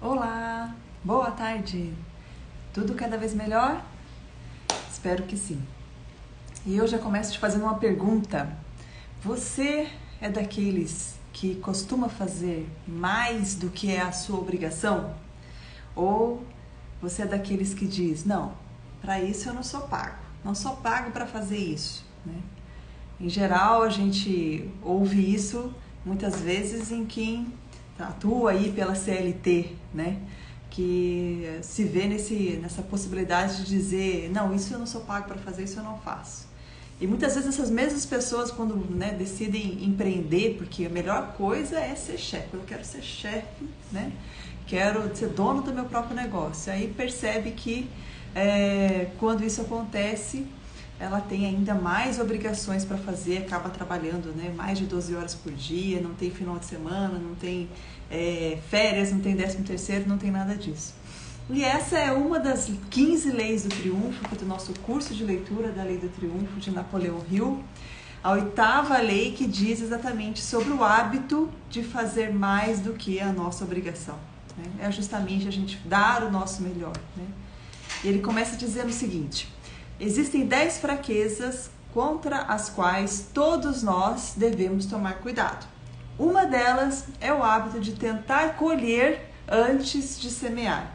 Olá, boa tarde. Tudo cada vez melhor? Espero que sim. E eu já começo te fazendo uma pergunta. Você é daqueles que costuma fazer mais do que é a sua obrigação? Ou você é daqueles que diz, não, para isso eu não sou pago. Não sou pago para fazer isso, né? Em geral, a gente ouve isso muitas vezes em quem atua aí pela CLT, né? Que se vê nessa possibilidade de dizer, não, isso eu não sou pago para fazer, isso eu não faço. E muitas vezes essas mesmas pessoas, quando decidem empreender, porque a melhor coisa é ser chefe, eu quero ser chefe, né? Quero ser dono do meu próprio negócio. Aí percebe que quando isso acontece, ela tem ainda mais obrigações para fazer, acaba trabalhando, né, mais de 12 horas por dia, não tem final de semana, não tem férias, não tem 13º, não tem nada disso. E essa é uma das 15 leis do triunfo, que é do nosso curso de leitura da Lei do Triunfo de Napoleão Hill, a 8ª lei que diz exatamente sobre o hábito de fazer mais do que a nossa obrigação, né? É justamente a gente dar o nosso melhor, né? E ele começa dizendo o seguinte: existem 10 fraquezas contra as quais todos nós devemos tomar cuidado. Uma delas é o hábito de tentar colher antes de semear.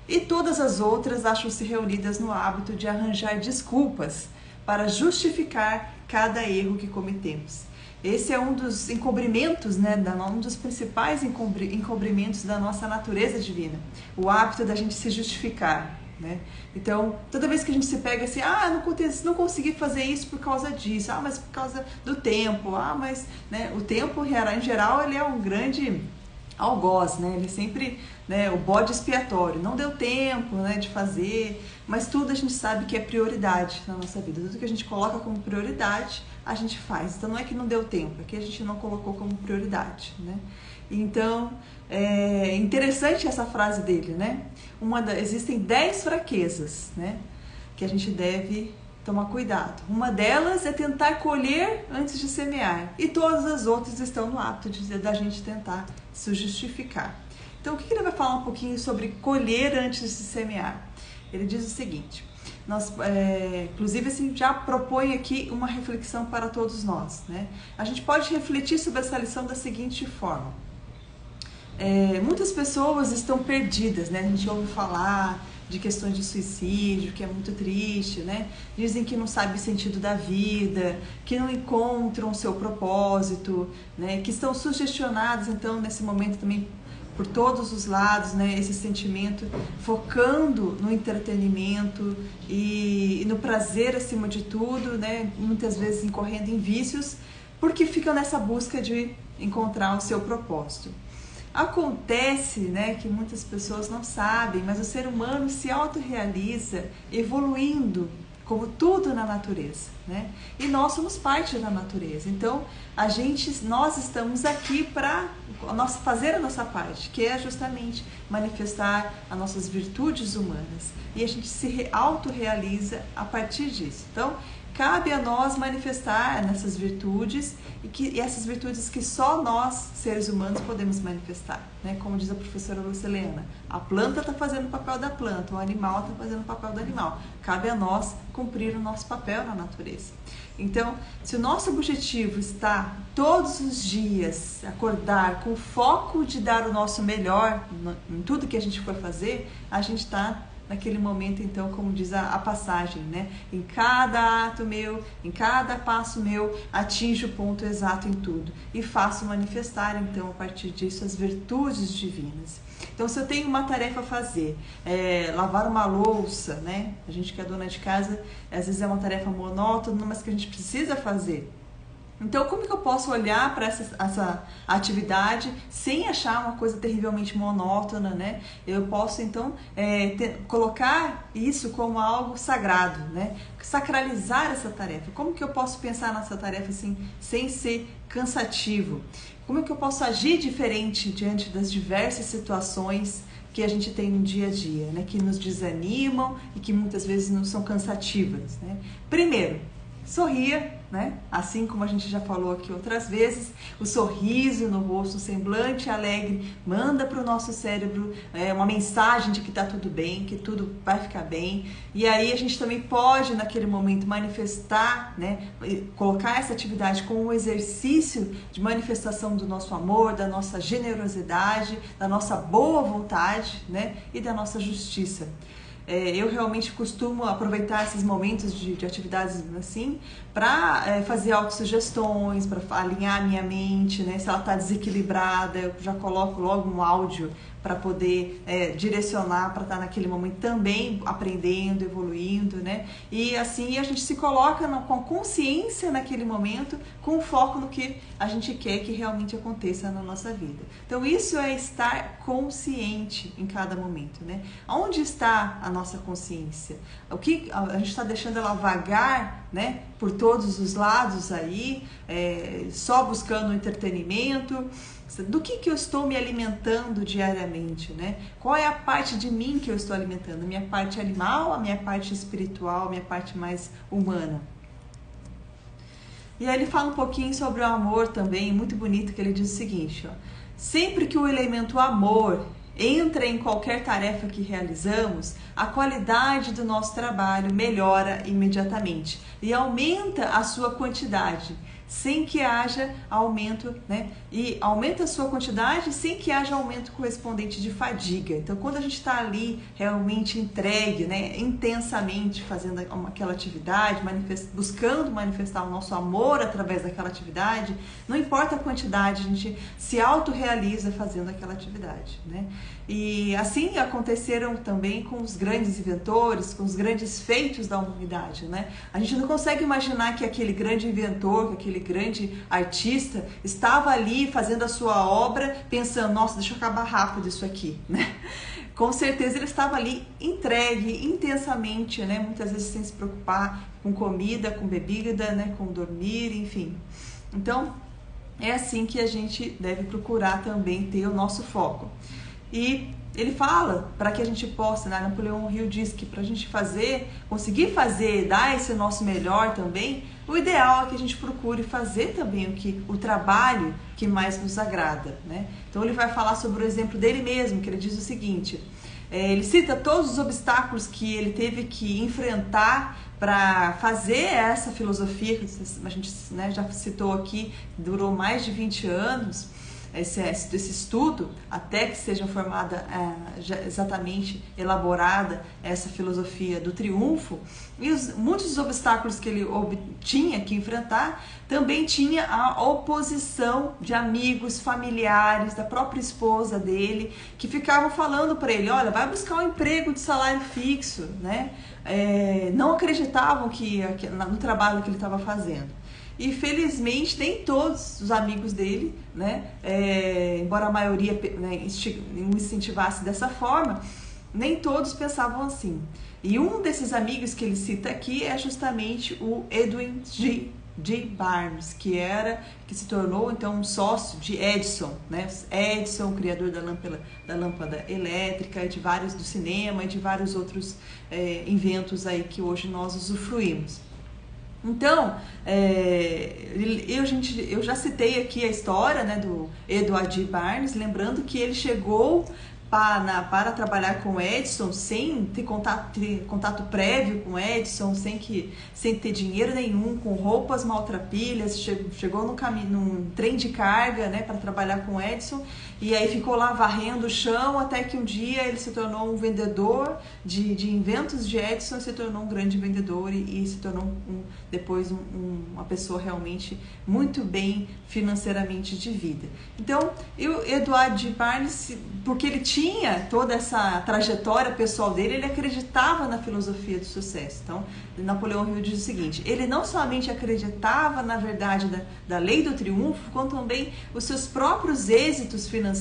E todas as outras acham-se reunidas no hábito de arranjar desculpas para justificar cada erro que cometemos. Esse é um dos encobrimentos, né, um dos principais encobrimentos da nossa natureza divina. O hábito da gente se justificar, né? Então, toda vez que a gente se pega assim, não consegui fazer isso por causa disso, mas por causa do tempo, mas, né, o tempo, em geral, ele é um grande algoz, né? Ele sempre, né, o bode expiatório, não deu tempo, né, de fazer, mas tudo a gente sabe que é prioridade na nossa vida, tudo que a gente coloca como prioridade, a gente faz. Então não é que não deu tempo, é que a gente não colocou como prioridade, né? Então, é interessante essa frase dele, né? Existem 10 fraquezas, né, que a gente deve tomar cuidado. Uma delas é tentar colher antes de semear. E todas as outras estão no hábito da gente tentar se justificar. Então, o que ele vai falar um pouquinho sobre colher antes de semear? Ele diz o seguinte, inclusive assim, já propõe aqui uma reflexão para todos nós, né? A gente pode refletir sobre essa lição da seguinte forma. Muitas pessoas estão perdidas, né? A gente ouve falar de questões de suicídio, que é muito triste, né? Dizem que não sabem o sentido da vida, que não encontram o seu propósito, né? Que estão sugestionados, então, nesse momento também, por todos os lados, né? Esse sentimento focando no entretenimento e no prazer acima de tudo, né? Muitas vezes incorrendo em vícios, porque ficam nessa busca de encontrar o seu propósito. Acontece, né, que muitas pessoas não sabem, mas o ser humano se autorrealiza evoluindo, como tudo na natureza, né? E nós somos parte da natureza. Então, nós estamos aqui para fazer a nossa parte, que é justamente manifestar as nossas virtudes humanas. E a gente se autorrealiza a partir disso. Então, cabe a nós manifestar nessas virtudes e essas virtudes que só nós, seres humanos, podemos manifestar, né? Como diz a professora Lucilena, a planta está fazendo o papel da planta, o animal está fazendo o papel do animal. Cabe a nós cumprir o nosso papel na natureza. Então, se o nosso objetivo está todos os dias acordar com o foco de dar o nosso melhor em tudo que a gente for fazer, a gente está naquele momento, então, como diz a passagem, né? Em cada ato meu, em cada passo meu, atinjo o ponto exato em tudo e faço manifestar, então, a partir disso, as virtudes divinas. Então, se eu tenho uma tarefa a fazer, lavar uma louça, né? A gente que é dona de casa, às vezes é uma tarefa monótona, mas que a gente precisa fazer. Então, como que eu posso olhar para essa atividade sem achar uma coisa terrivelmente monótona, né? Eu posso, então, colocar isso como algo sagrado, né? Sacralizar essa tarefa. Como que eu posso pensar nessa tarefa assim, sem ser cansativo? Como é que eu posso agir diferente diante das diversas situações que a gente tem no dia a dia, né? Que nos desanimam e que muitas vezes não são cansativas, né? Primeiro, sorria né? Assim como a gente já falou aqui outras vezes, o sorriso no rosto, o semblante alegre, manda para o nosso cérebro uma mensagem de que está tudo bem, que tudo vai ficar bem. E aí a gente também pode, naquele momento, manifestar, né? Colocar essa atividade como um exercício de manifestação do nosso amor, da nossa generosidade, da nossa boa vontade, né? E da nossa justiça. Eu realmente costumo aproveitar esses momentos de atividades assim para fazer autossugestões, para alinhar a minha mente, né? Se ela está desequilibrada, eu já coloco logo um áudio para poder direcionar, para estar naquele momento também aprendendo, evoluindo, né? E assim a gente se coloca com consciência naquele momento, com foco no que a gente quer que realmente aconteça na nossa vida. Então isso é estar consciente em cada momento, né? Onde está a nossa consciência? O que a gente está deixando ela vagar, né? Por todos os lados aí, só buscando entretenimento. Do que eu estou me alimentando diariamente, né? Qual é a parte de mim que eu estou alimentando? A minha parte animal, a minha parte espiritual, a minha parte mais humana? E aí ele fala um pouquinho sobre o amor também, muito bonito, que ele diz o seguinte, ó: sempre que o elemento amor entra em qualquer tarefa que realizamos, a qualidade do nosso trabalho melhora imediatamente e aumenta a sua quantidade, sem que haja aumento, né? E aumenta a sua quantidade sem que haja aumento correspondente de fadiga. Então, quando a gente está ali realmente entregue, né, intensamente fazendo aquela atividade, buscando manifestar o nosso amor através daquela atividade, não importa a quantidade, a gente se autorrealiza fazendo aquela atividade, né? E assim aconteceram também com os grandes inventores, com os grandes feitos da humanidade, né? A gente não consegue imaginar que aquele grande inventor, que aquele grande artista estava ali fazendo a sua obra pensando, nossa, deixa eu acabar rápido isso aqui, né? Com certeza ele estava ali entregue intensamente, né? Muitas vezes sem se preocupar com comida, com bebida, né? Com dormir, enfim. Então é assim que a gente deve procurar também ter o nosso foco. E ele fala para que a gente possa, né? Napoleão Hill diz que para a gente conseguir fazer, dar esse nosso melhor também, o ideal é que a gente procure fazer também o trabalho que mais nos agrada, né? Então ele vai falar sobre o exemplo dele mesmo, que ele diz o seguinte, ele cita todos os obstáculos que ele teve que enfrentar para fazer essa filosofia, que a gente, né, já citou aqui, durou mais de 20 anos, esse estudo, até que seja formada, exatamente elaborada essa filosofia do triunfo, e muitos dos obstáculos que ele tinha que enfrentar, também tinha a oposição de amigos, familiares, da própria esposa dele, que ficavam falando para ele, olha, vai buscar um emprego de salário fixo, né? Não acreditavam no trabalho que ele estava fazendo. E felizmente nem todos os amigos dele, né, embora a maioria, né, o incentivasse dessa forma, nem todos pensavam assim. E um desses amigos que ele cita aqui é justamente o Edwin G. Barnes, que se tornou então um sócio de Edison, né? Edison, criador da lâmpada elétrica, do cinema e de vários outros inventos aí que hoje nós usufruímos. Então, eu já citei aqui a história, né, do Edward G. Barnes, lembrando que ele chegou para trabalhar com Edison sem ter contato prévio com Edison, sem ter dinheiro nenhum, com roupas maltrapilhas, chegou num trem de carga, né, para trabalhar com Edison, e aí ficou lá varrendo o chão até que um dia ele se tornou um vendedor de inventos de Edison, se tornou um grande vendedor e se tornou depois uma pessoa realmente muito bem financeiramente de vida. Então, o Edward G. Barnes, porque ele tinha toda essa trajetória pessoal dele, ele acreditava na filosofia do sucesso. Então, Napoleão Hill diz o seguinte, ele não somente acreditava na verdade da lei do triunfo, como também os seus próprios êxitos financeiros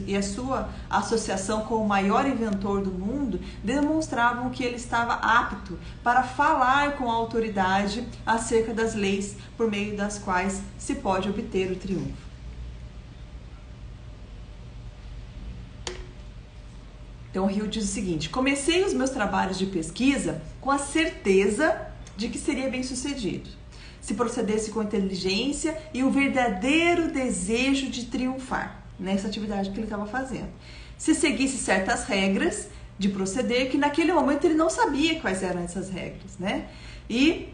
e a sua associação com o maior inventor do mundo demonstravam que ele estava apto para falar com a autoridade acerca das leis por meio das quais se pode obter o triunfo. Então, Hill diz o seguinte, comecei os meus trabalhos de pesquisa com a certeza de que seria bem sucedido. se procedesse com inteligência e o verdadeiro desejo de triunfar nessa atividade que ele estava fazendo. Se seguisse certas regras de proceder, que naquele momento ele não sabia quais eram essas regras, né? E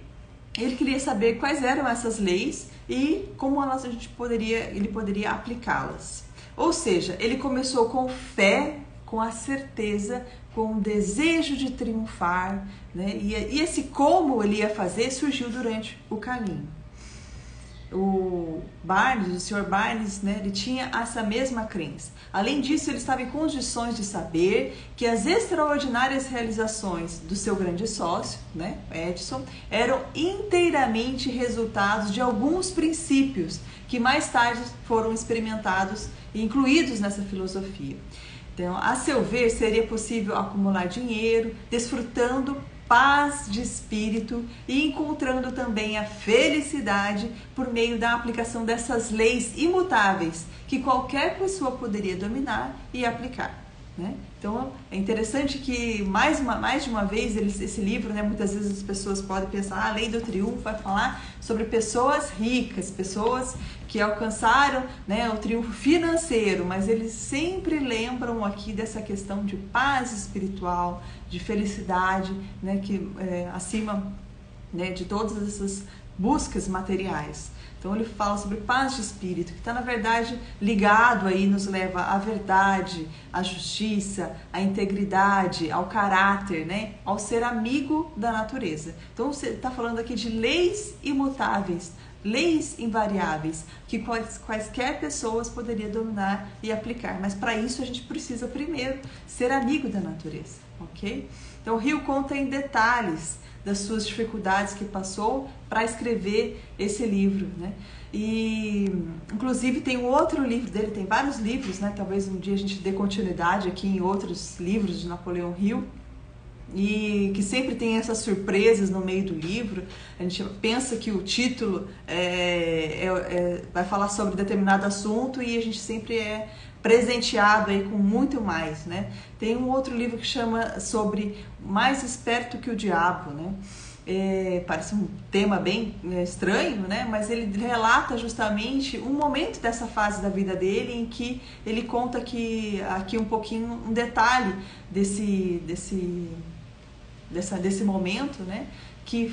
ele queria saber quais eram essas leis e como ele poderia aplicá-las. Ou seja, ele começou com fé, com a certeza, com o desejo de triunfar, né? E esse como ele ia fazer surgiu durante o caminho. O Sr. Barnes, né, ele tinha essa mesma crença. Além disso, ele estava em condições de saber que as extraordinárias realizações do seu grande sócio, né, Edison, eram inteiramente resultados de alguns princípios que mais tarde foram experimentados e incluídos nessa filosofia. Então, a seu ver, seria possível acumular dinheiro, desfrutando paz de espírito e encontrando também a felicidade por meio da aplicação dessas leis imutáveis que qualquer pessoa poderia dominar e aplicar, né? Então é interessante que mais de uma vez esse livro, né, muitas vezes as pessoas podem pensar, a Lei do Triunfo vai falar sobre pessoas ricas, pessoas que alcançaram, né, o triunfo financeiro, mas eles sempre lembram aqui dessa questão de paz espiritual, de felicidade, né, que acima, né, de todas essas buscas materiais. Então ele fala sobre paz de espírito, que está na verdade ligado aí, nos leva à verdade, à justiça, à integridade, ao caráter, né? Ao ser amigo da natureza. Então você está falando aqui de leis imutáveis, leis invariáveis, que quaisquer pessoas poderiam dominar e aplicar. Mas para isso a gente precisa primeiro ser amigo da natureza, ok? Então o Hill conta em detalhes das suas dificuldades que passou para escrever esse livro, né? E inclusive tem um outro livro dele, tem vários livros, né? Talvez um dia a gente dê continuidade aqui em outros livros de Napoleão Hill, e que sempre tem essas surpresas no meio do livro. A gente pensa que o título vai falar sobre determinado assunto e a gente sempre é presenteado aí com muito mais, né? Tem um outro livro que chama sobre Mais Esperto que o Diabo, né? Parece um tema bem estranho, né? Mas ele relata justamente um momento dessa fase da vida dele em que ele conta aqui um pouquinho, um detalhe desse momento, né? Que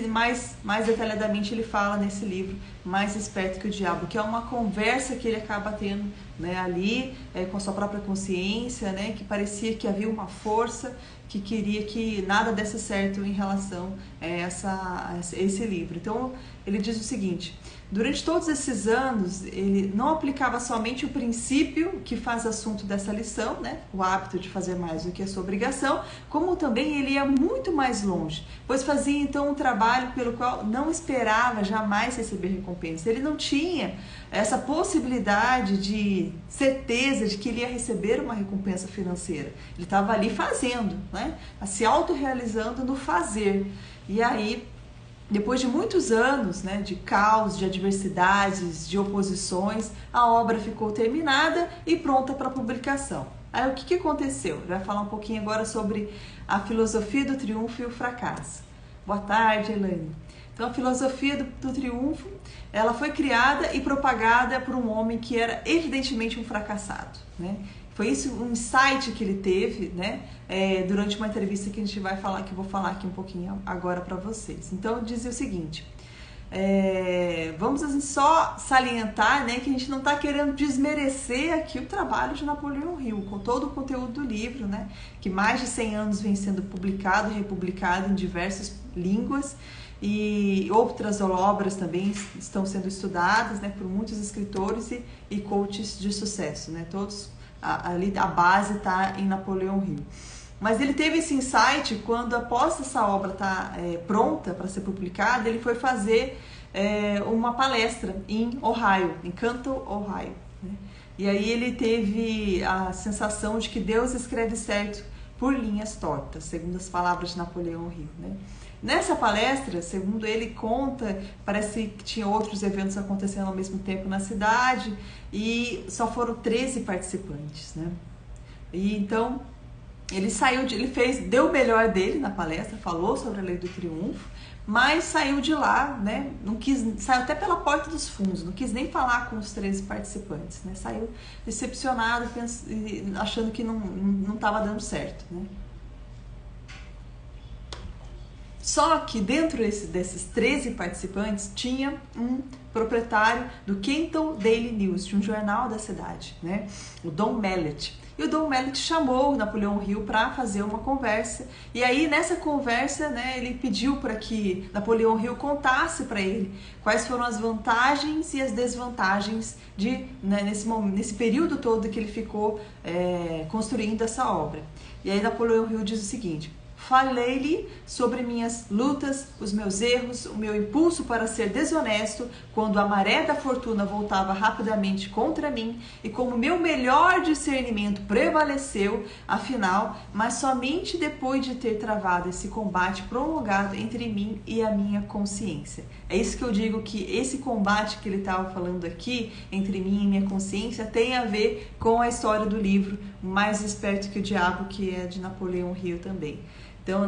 mais detalhadamente ele fala nesse livro, Mais Esperto que o Diabo, que é uma conversa que ele acaba tendo, né, ali com a sua própria consciência, né, que parecia que havia uma força que queria que nada desse certo em relação a esse livro. Então ele diz o seguinte: durante todos esses anos ele não aplicava somente o princípio que faz assunto dessa lição, né, o hábito de fazer mais do que a sua obrigação, como também ele ia muito mais longe, pois fazia então um trabalho pelo qual não esperava jamais receber recompensa. Ele não tinha essa possibilidade de certeza de que ele ia receber uma recompensa financeira. Ele estava ali fazendo, né, se autorrealizando no fazer. E aí, depois de muitos anos, né, de caos, de adversidades, de oposições, a obra ficou terminada e pronta para publicação. Aí o que aconteceu? Ele vai falar um pouquinho agora sobre a filosofia do triunfo e o fracasso. Boa tarde, Elaine. Então a filosofia do triunfo, ela foi criada e propagada por um homem que era evidentemente um fracassado, né? Foi isso um insight que ele teve, né, durante uma entrevista que que eu vou falar aqui um pouquinho agora para vocês. Então dizia o seguinte: vamos assim, só salientar, né, que a gente não está querendo desmerecer aqui o trabalho de Napoleão Hill, com todo o conteúdo do livro, né, que mais de 100 anos vem sendo publicado e republicado em diversas línguas, e outras obras também estão sendo estudadas, né, por muitos escritores e coaches de sucesso, né, todos ali a base está em Napoleão Hill. Mas ele teve esse insight quando, após essa obra estar pronta para ser publicada, ele foi fazer uma palestra em Ohio, em Canton, Ohio, né? E aí ele teve a sensação de que Deus escreve certo por linhas tortas, segundo as palavras de Napoleão Hill, né? Nessa palestra, segundo ele conta, parece que tinha outros eventos acontecendo ao mesmo tempo na cidade e só foram 13 participantes, né? E então deu o melhor dele na palestra, falou sobre a Lei do Triunfo, mas saiu de lá, né? Saiu até pela porta dos fundos, não quis nem falar com os 13 participantes, né? Saiu decepcionado, achando que não estava dando certo, né? Só que dentro desses 13 participantes tinha um proprietário do Kenton Daily News, de um jornal da cidade, né? O Don Mallet. E o Don Mallet chamou o Napoleão Hill para fazer uma conversa. E aí nessa conversa, né, ele pediu para que Napoleão Hill contasse para ele quais foram as vantagens e as desvantagens nesse período todo que ele ficou construindo essa obra. E aí Napoleão Hill diz o seguinte: falei-lhe sobre minhas lutas, os meus erros, o meu impulso para ser desonesto quando a maré da fortuna voltava rapidamente contra mim e como meu melhor discernimento prevaleceu, afinal, mas somente depois de ter travado esse combate prolongado entre mim e a minha consciência. É isso que eu digo, que esse combate que ele estava falando aqui, entre mim e minha consciência, tem a ver com a história do livro Mais Esperto que o Diabo, que é de Napoleão Hill também. Então,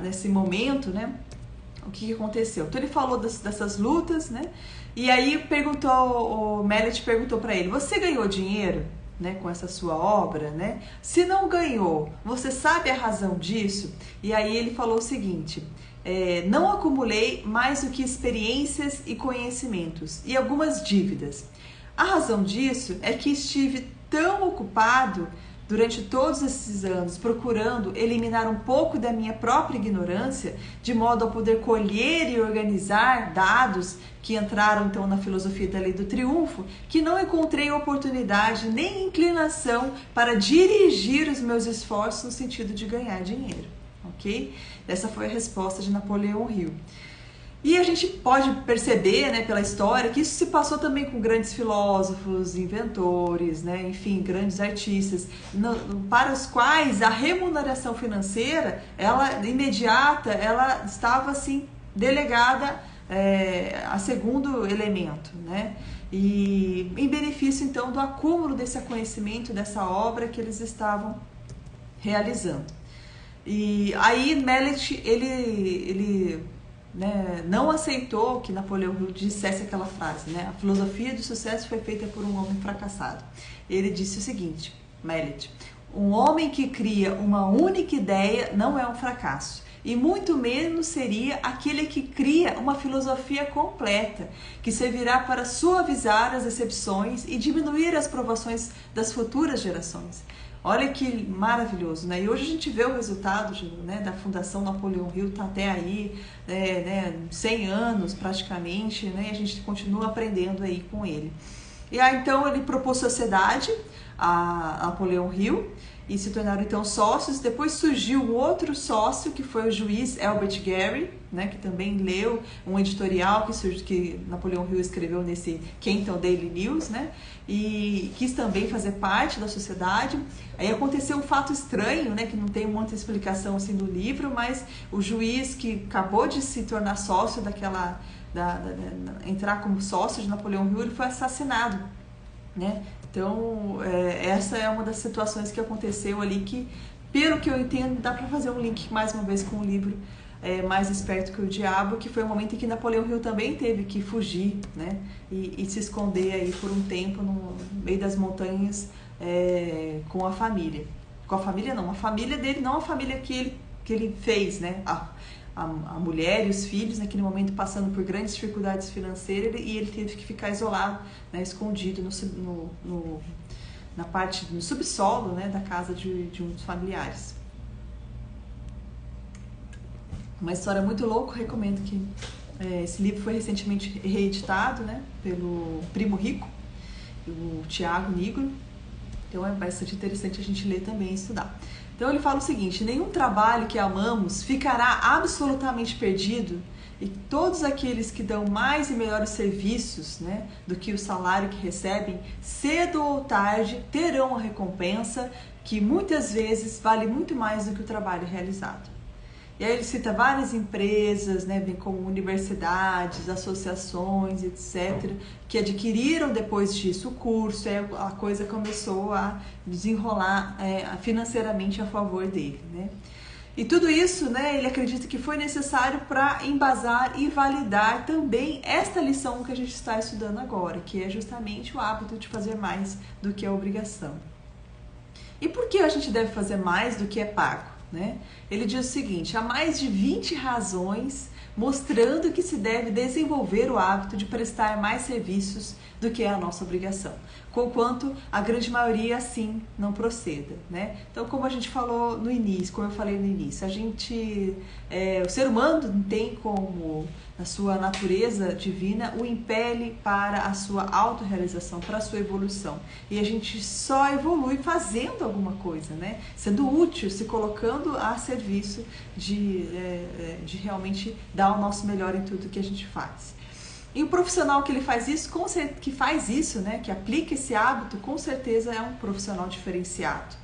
nesse momento, né, o que aconteceu? Então, ele falou dessas lutas, né, e aí o Mallet perguntou para ele: você ganhou dinheiro, né, com essa sua obra, né? Se não ganhou, você sabe a razão disso? E aí ele falou o seguinte: não acumulei mais do que experiências e conhecimentos e algumas dívidas. A razão disso é que estive tão ocupado durante todos esses anos procurando eliminar um pouco da minha própria ignorância, de modo a poder colher e organizar dados que entraram então na filosofia da Lei do Triunfo, que não encontrei oportunidade nem inclinação para dirigir os meus esforços no sentido de ganhar dinheiro, ok? Essa foi a resposta de Napoleão Hill. E a gente pode perceber, né, pela história, que isso se passou também com grandes filósofos, inventores, né, enfim, grandes artistas, para os quais a remuneração financeira, ela imediata, ela estava assim delegada a segundo elemento, né, e em benefício então do acúmulo desse conhecimento, dessa obra que eles estavam realizando. E aí Mallet, ele não aceitou que Napoleão Hill dissesse aquela frase, né? A filosofia do sucesso foi feita por um homem fracassado. Ele disse o seguinte, Mallet: um homem que cria uma única ideia não é um fracasso, e muito menos seria aquele que cria uma filosofia completa, que servirá para suavizar as decepções e diminuir as provações das futuras gerações. Olha que maravilhoso, né? E hoje a gente vê o resultado, né, da Fundação Napoleão Hill, está até aí, 100 anos praticamente, né? E a gente continua aprendendo aí com ele. E aí então ele propôs sociedade a Napoleão Hill e se tornaram então sócios. Depois surgiu um outro sócio, que foi o juiz Albert Gary, né, que também leu um editorial que Napoleão Hill escreveu nesse Kenton Daily News, né, e quis também fazer parte da sociedade. Aí aconteceu um fato estranho, né, que não tem muita explicação assim do livro, mas o juiz que acabou de se tornar sócio entrar como sócio de Napoleão Hill, ele foi assassinado, né? Então, essa é uma das situações que aconteceu ali que, pelo que eu entendo, dá para fazer um link mais uma vez com o livro Mais Esperto que o Diabo, que foi um momento em que Napoleão Hill também teve que fugir, né, e se esconder aí por um tempo no meio das montanhas com a família. Com a família não, a família dele, não a família que ele fez, né, a mulher e os filhos naquele momento passando por grandes dificuldades financeiras, e ele teve que ficar isolado, né, escondido no subsolo, né, da casa de um dos familiares. Uma história muito louca, recomendo que esse livro foi recentemente reeditado, né, pelo Primo Rico, o Tiago Nigro, então é bastante interessante a gente ler também e estudar. Então ele fala o seguinte: nenhum trabalho que amamos ficará absolutamente perdido, e todos aqueles que dão mais e melhores serviços, né, do que o salário que recebem, cedo ou tarde terão a recompensa, que muitas vezes vale muito mais do que o trabalho realizado. E aí ele cita várias empresas, né, bem como universidades, associações, etc., que adquiriram depois disso o curso, e a coisa começou a desenrolar financeiramente a favor dele, né? E tudo isso, né, ele acredita que foi necessário para embasar e validar também esta lição que a gente está estudando agora, que é justamente o hábito de fazer mais do que a obrigação. E por que a gente deve fazer mais do que é pago, né? Ele diz o seguinte: há mais de 20 razões mostrando que se deve desenvolver o hábito de prestar mais serviços do que é a nossa obrigação, conquanto a grande maioria assim não proceda, né? Então, como a gente falou no início, como eu falei no início, o ser humano tem como, na sua natureza divina, o impele para a sua autorrealização, para a sua evolução. E a gente só evolui fazendo alguma coisa, né? Sendo útil, se colocando a serviço de realmente dar o nosso melhor em tudo que a gente faz. E o profissional que ele faz isso, né, que aplica esse hábito, com certeza é um profissional diferenciado.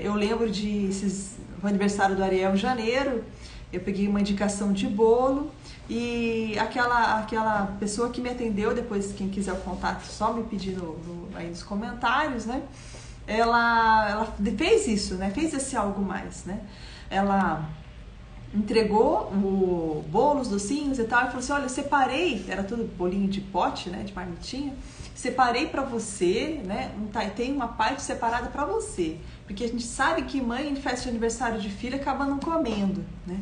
Eu lembro o aniversário do Ariel em janeiro, eu peguei uma indicação de bolo e aquela pessoa que me atendeu, depois quem quiser o contato, só me pedir aí nos comentários, né? Ela fez isso, né? Fez esse algo mais, né? Ela entregou o bolo, os docinhos e tal, e falou assim: olha, eu separei, era tudo bolinho de pote, né, de marmitinha, separei pra você, né, tem uma parte separada pra você, porque a gente sabe que mãe em festa de aniversário de filha acaba não comendo, né,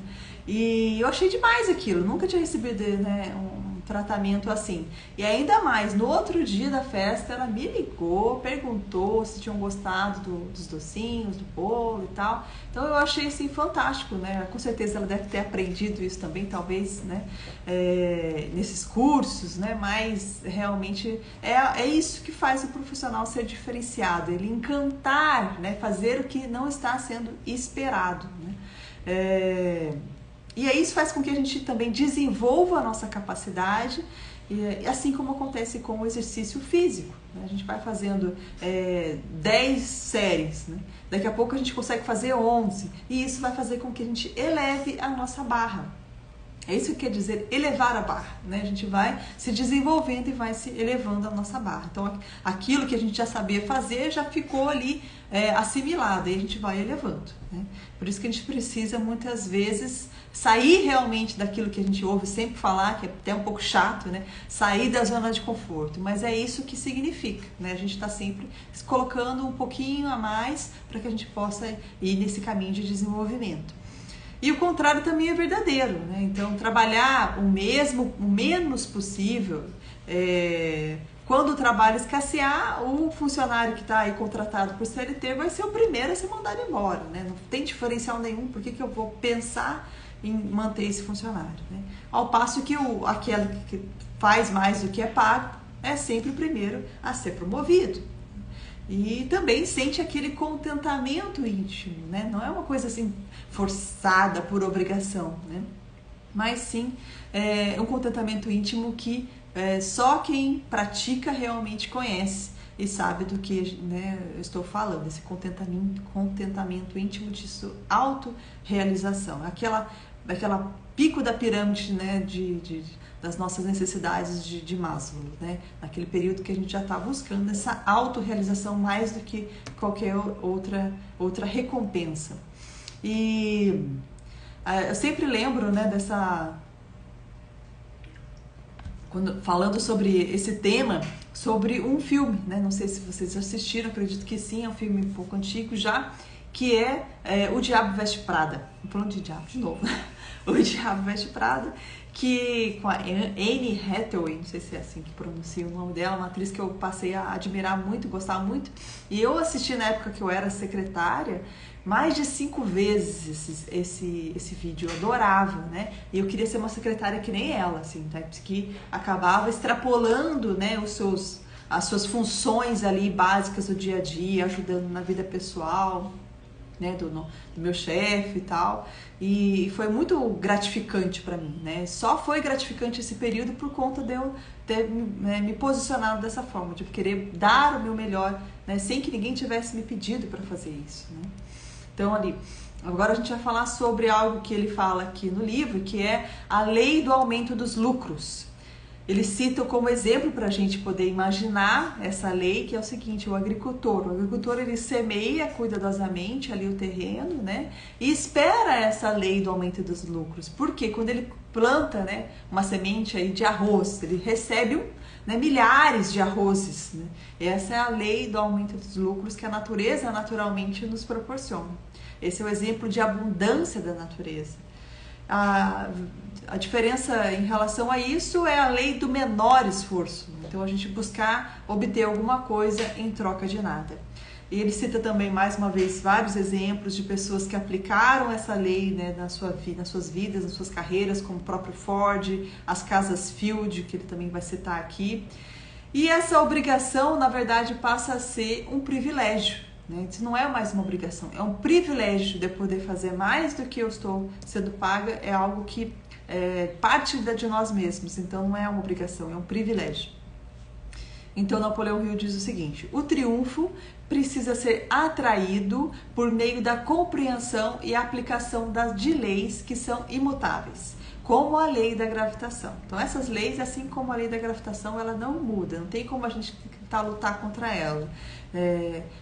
e eu achei demais aquilo, nunca tinha recebido, né, um tratamento assim. E ainda mais, no outro dia da festa, ela me ligou, perguntou se tinham gostado dos docinhos, do bolo e tal. Então eu achei assim fantástico, né? Com certeza ela deve ter aprendido isso também, talvez, né? Nesses cursos, né? Mas realmente é isso que faz o profissional ser diferenciado, ele encantar, né? Fazer o que não está sendo esperado, né? E aí isso faz com que a gente também desenvolva a nossa capacidade, assim como acontece com o exercício físico, né? A gente vai fazendo 10 séries, né? Daqui a pouco a gente consegue fazer 11, e isso vai fazer com que a gente eleve a nossa barra. É isso que quer dizer elevar a barra, né? A gente vai se desenvolvendo e vai se elevando a nossa barra. Então, aquilo que a gente já sabia fazer já ficou ali assimilado e a gente vai elevando, né? Por isso que a gente precisa muitas vezes sair realmente daquilo que a gente ouve sempre falar, que é até um pouco chato, né? Sair da zona de conforto, mas é isso que significa, né? A gente está sempre se colocando um pouquinho a mais para que a gente possa ir nesse caminho de desenvolvimento. E o contrário também é verdadeiro, né? Então, trabalhar o menos possível, quando o trabalho escassear, o funcionário que está aí contratado por CLT vai ser o primeiro a ser mandado embora, né? Não tem diferencial nenhum, por que eu vou pensar em manter esse funcionário, né? Ao passo que aquele que faz mais do que é pago é sempre o primeiro a ser promovido. E também sente aquele contentamento íntimo, né? Não é uma coisa assim forçada por obrigação, né? Mas sim um contentamento íntimo que só quem pratica realmente conhece e sabe do que, né, eu estou falando, esse contentamento íntimo de sua autorrealização, aquela pico da pirâmide, né, das nossas necessidades de Maslow, né? Naquele período que a gente já está buscando essa autorrealização mais do que qualquer outra recompensa. E eu sempre lembro, né, falando sobre esse tema, sobre um filme, né? Não sei se vocês assistiram, acredito que sim, é um filme um pouco antigo já, que é O Diabo Veste Prada. Estou falando de diabo de novo. O Diabo Veste Prada, que com a Anne Hathaway, não sei se é assim que pronuncia o nome dela, uma atriz que eu passei a admirar muito, gostar muito. E eu assisti na época que eu era secretária mais de 5 vezes esse vídeo, eu adorava, né? E eu queria ser uma secretária que nem ela, assim, tá? Que acabava extrapolando, né, as suas funções ali básicas do dia a dia, ajudando na vida pessoal, né, do meu chefe e tal, e foi muito gratificante para mim, né? Só foi gratificante esse período por conta de eu ter me posicionado dessa forma, de querer dar o meu melhor, né, sem que ninguém tivesse me pedido para fazer isso, né? Então ali, Agora a gente vai falar sobre algo que ele fala aqui no livro, que é a lei do aumento dos lucros. Ele cita como exemplo para a gente poder imaginar essa lei, que é o seguinte: o agricultor ele semeia cuidadosamente ali o terreno, né, e espera essa lei do aumento dos lucros. Porque quando ele planta, né, uma semente aí de arroz, ele recebe milhares de arrozes, né? Essa é a lei do aumento dos lucros que a natureza naturalmente nos proporciona. Esse é o exemplo de abundância da natureza. A diferença em relação a isso é a lei do menor esforço. Então a gente buscar obter alguma coisa em troca de nada. E ele cita também, mais uma vez, vários exemplos de pessoas que aplicaram essa lei, né, nas suas vidas, nas suas carreiras, como o próprio Ford, as casas Field, que ele também vai citar aqui. E essa obrigação, na verdade, passa a ser um privilégio. Isso não é mais uma obrigação, é um privilégio de poder fazer mais do que eu estou sendo paga, é algo que parte de nós mesmos, então não é uma obrigação, é um privilégio. Então Napoleão Hill diz o seguinte: o triunfo precisa ser atraído por meio da compreensão e aplicação de leis que são imutáveis, como a lei da gravitação. Então essas leis, assim como a lei da gravitação, ela não muda, não tem como a gente lutar contra ela.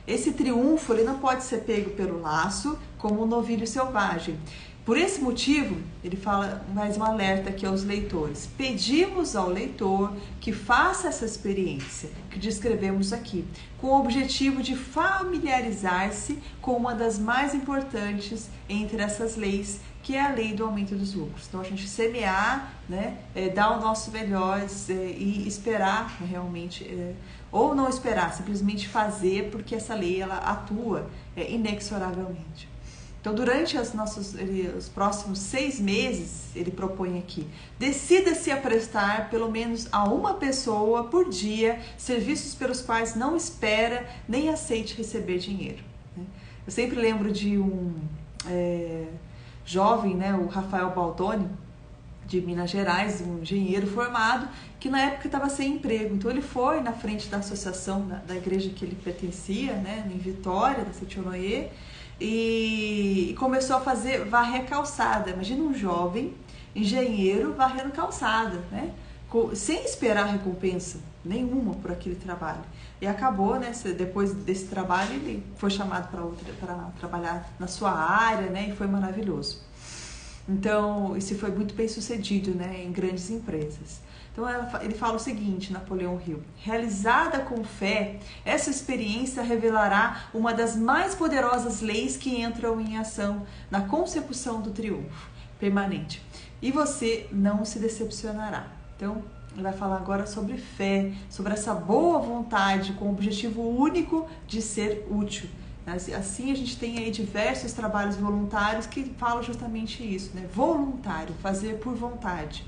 Esse triunfo ele não pode ser pego pelo laço como um novilho selvagem. Por esse motivo, ele fala mais um alerta aqui aos leitores: pedimos ao leitor que faça essa experiência que descrevemos aqui, com o objetivo de familiarizar-se com uma das mais importantes entre essas leis, que é a lei do aumento dos lucros. Então a gente semear, né, dar o nosso melhor e esperar realmente, ou não esperar, simplesmente fazer, porque essa lei ela atua inexoravelmente. Então, durante os próximos 6 meses, ele propõe aqui: decida-se a prestar pelo menos a uma pessoa por dia serviços pelos quais não espera nem aceite receber dinheiro. Eu sempre lembro de um jovem, né, o Rafael Baldoni, de Minas Gerais, um engenheiro formado, que na época estava sem emprego. Então ele foi na frente da associação da igreja que ele pertencia, né, em Vitória, da Setionoye, e começou a varrer calçada. Imagina um jovem engenheiro varrendo calçada, né, sem esperar recompensa nenhuma por aquele trabalho. E acabou, né, depois desse trabalho ele foi chamado para trabalhar na sua área, né, e foi maravilhoso. Então, isso foi muito bem sucedido, né, em grandes empresas. Então, ele fala o seguinte, Napoleão Hill: realizada com fé, essa experiência revelará uma das mais poderosas leis que entram em ação na consecução do triunfo permanente. E você não se decepcionará. Então, ele vai falar agora sobre fé, sobre essa boa vontade com o objetivo único de ser útil. Assim a gente tem aí diversos trabalhos voluntários que falam justamente isso, né? Voluntário, fazer por vontade.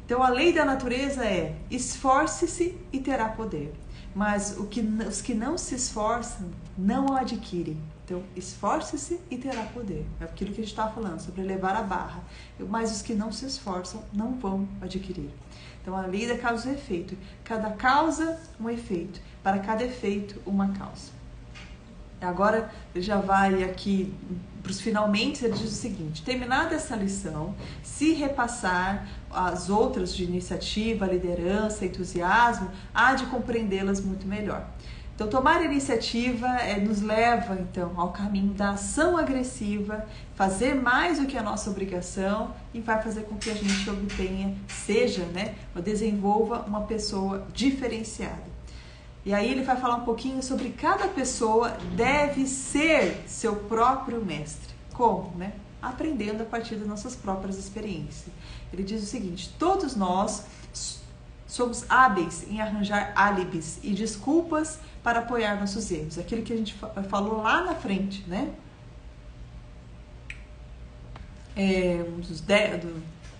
Então a lei da natureza é: esforce-se e terá poder, mas os que não se esforçam não o adquirem. Então esforce-se e terá poder, é aquilo que a gente está falando, sobre elevar a barra, mas os que não se esforçam não vão adquirir. Então a lei da causa e efeito: cada causa um efeito, para cada efeito uma causa. Agora ele já vai aqui para os finalmente, ele diz o seguinte: terminada essa lição, se repassar as outras de iniciativa, liderança, entusiasmo, há de compreendê-las muito melhor. Então tomar iniciativa nos leva então ao caminho da ação agressiva, fazer mais do que a nossa obrigação, e vai fazer com que a gente obtenha, ou desenvolva uma pessoa diferenciada. E aí ele vai falar um pouquinho sobre cada pessoa deve ser seu próprio mestre. Como? Aprendendo a partir das nossas próprias experiências. Ele diz o seguinte: todos nós somos hábeis em arranjar álibis e desculpas para apoiar nossos erros. Aquilo que a gente falou lá na frente, né?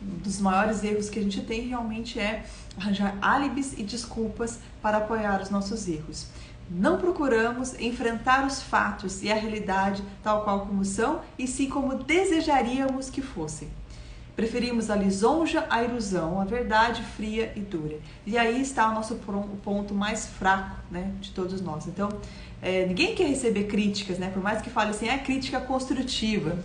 Um dos maiores erros que a gente tem realmente é arranjar álibis e desculpas para apoiar os nossos erros. Não procuramos enfrentar os fatos e a realidade tal qual como são, e sim como desejaríamos que fossem. Preferimos a lisonja à ilusão, a verdade fria e dura. E aí está o nosso ponto mais fraco, né, de todos nós. Então, ninguém quer receber críticas, né, por mais que fale assim, crítica construtiva.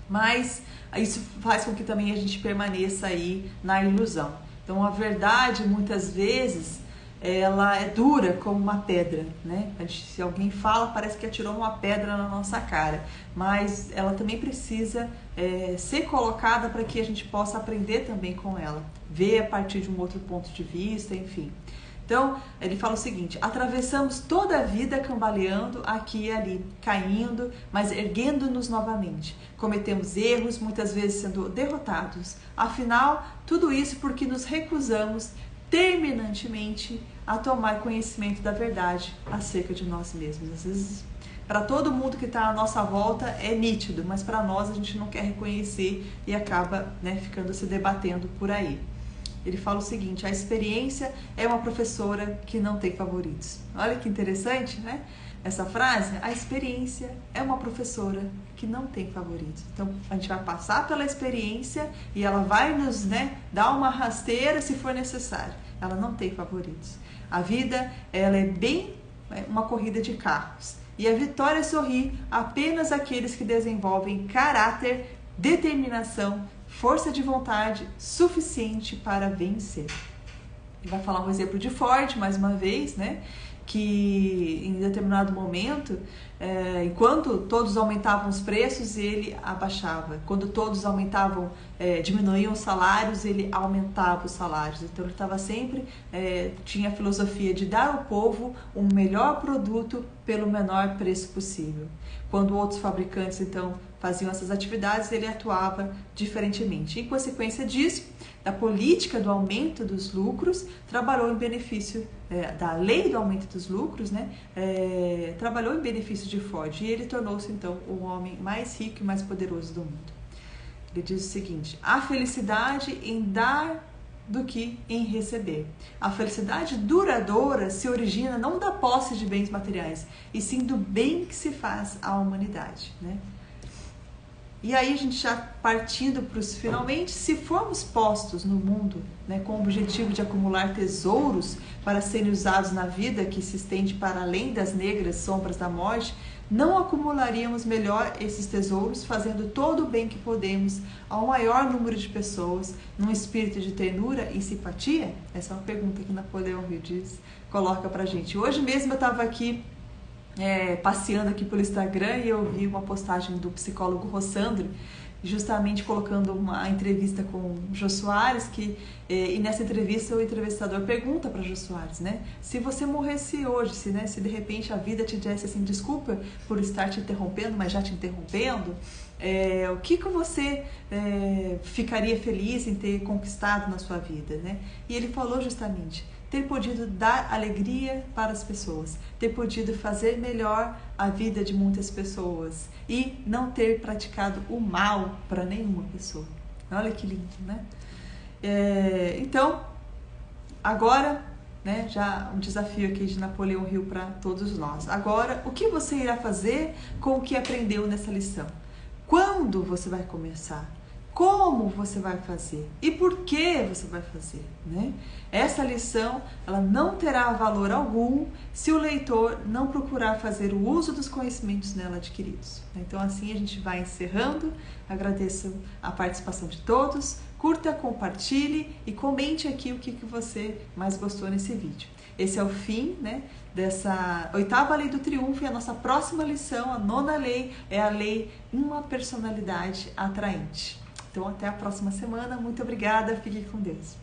Mas isso faz com que também a gente permaneça aí na ilusão. Então, a verdade, muitas vezes, ela é dura como uma pedra, né? Se alguém fala, parece que atirou uma pedra na nossa cara, mas ela também precisa ser colocada para que a gente possa aprender também com ela, ver a partir de um outro ponto de vista, enfim. Então, ele fala o seguinte: atravessamos toda a vida cambaleando aqui e ali, caindo, mas erguendo-nos novamente. Cometemos erros, muitas vezes sendo derrotados. Afinal, tudo isso porque nos recusamos terminantemente a tomar conhecimento da verdade acerca de nós mesmos. Às vezes, para todo mundo que está à nossa volta é nítido, mas para nós a gente não quer reconhecer e acaba, né, ficando se debatendo por aí. Ele fala o seguinte: a experiência é uma professora que não tem favoritos. Olha que interessante, né? Essa frase, a experiência é uma professora que não tem favoritos. Então, a gente vai passar pela experiência e ela vai nos, né, dar uma rasteira se for necessário. Ela não tem favoritos. A vida, ela é bem uma corrida de carros. E a vitória sorri apenas àqueles que desenvolvem caráter, determinação, força de vontade suficiente para vencer. Ele vai falar um exemplo de Ford, mais uma vez, né? Que em determinado momento, enquanto todos aumentavam os preços, ele abaixava. Quando todos diminuíam os salários, ele aumentava os salários. Então ele estava sempre, tinha a filosofia de dar ao povo um melhor produto pelo menor preço possível. Quando outros fabricantes, então, faziam essas atividades, ele atuava diferentemente. Em consequência disso, da política do aumento dos lucros, trabalhou em benefício da lei do aumento dos lucros, né? Trabalhou em benefício de Ford, e ele tornou-se então o homem mais rico e mais poderoso do mundo. Ele diz o seguinte: há felicidade em dar do que em receber. A felicidade duradoura se origina não da posse de bens materiais, e sim do bem que se faz à humanidade, né? E aí a gente já partindo para os finalmente, se formos postos no mundo, né, com o objetivo de acumular tesouros para serem usados na vida que se estende para além das negras sombras da morte, não acumularíamos melhor esses tesouros fazendo todo o bem que podemos ao maior número de pessoas, num espírito de ternura e simpatia? Essa é uma pergunta que Napoleão Hill coloca pra gente. Hoje mesmo eu estava aqui passeando aqui pelo Instagram e eu vi uma postagem do psicólogo Rossandro, justamente colocando uma entrevista com o Jô Soares, e nessa entrevista o entrevistador pergunta para Jô Soares, né, se você morresse hoje, se de repente a vida te disse assim, desculpa por estar te interrompendo, mas já te interrompendo, o que você ficaria feliz em ter conquistado na sua vida, né? E ele falou justamente: ter podido dar alegria para as pessoas, ter podido fazer melhor a vida de muitas pessoas e não ter praticado o mal para nenhuma pessoa. Olha que lindo, né? Então, agora, né, já um desafio aqui de Napoleão Hill para todos nós. Agora, o que você irá fazer com o que aprendeu nessa lição? Quando você vai começar? Como você vai fazer? E por que você vai fazer, né? Essa lição, ela não terá valor algum se o leitor não procurar fazer o uso dos conhecimentos nela adquiridos. Então, assim a gente vai encerrando. Agradeço a participação de todos. Curta, compartilhe e comente aqui o que você mais gostou nesse vídeo. Esse é o fim, né, dessa 8ª lei do triunfo, e a nossa próxima lição, a 9ª lei, é a lei uma personalidade atraente. Então, até a próxima semana. Muito obrigada. Fique com Deus.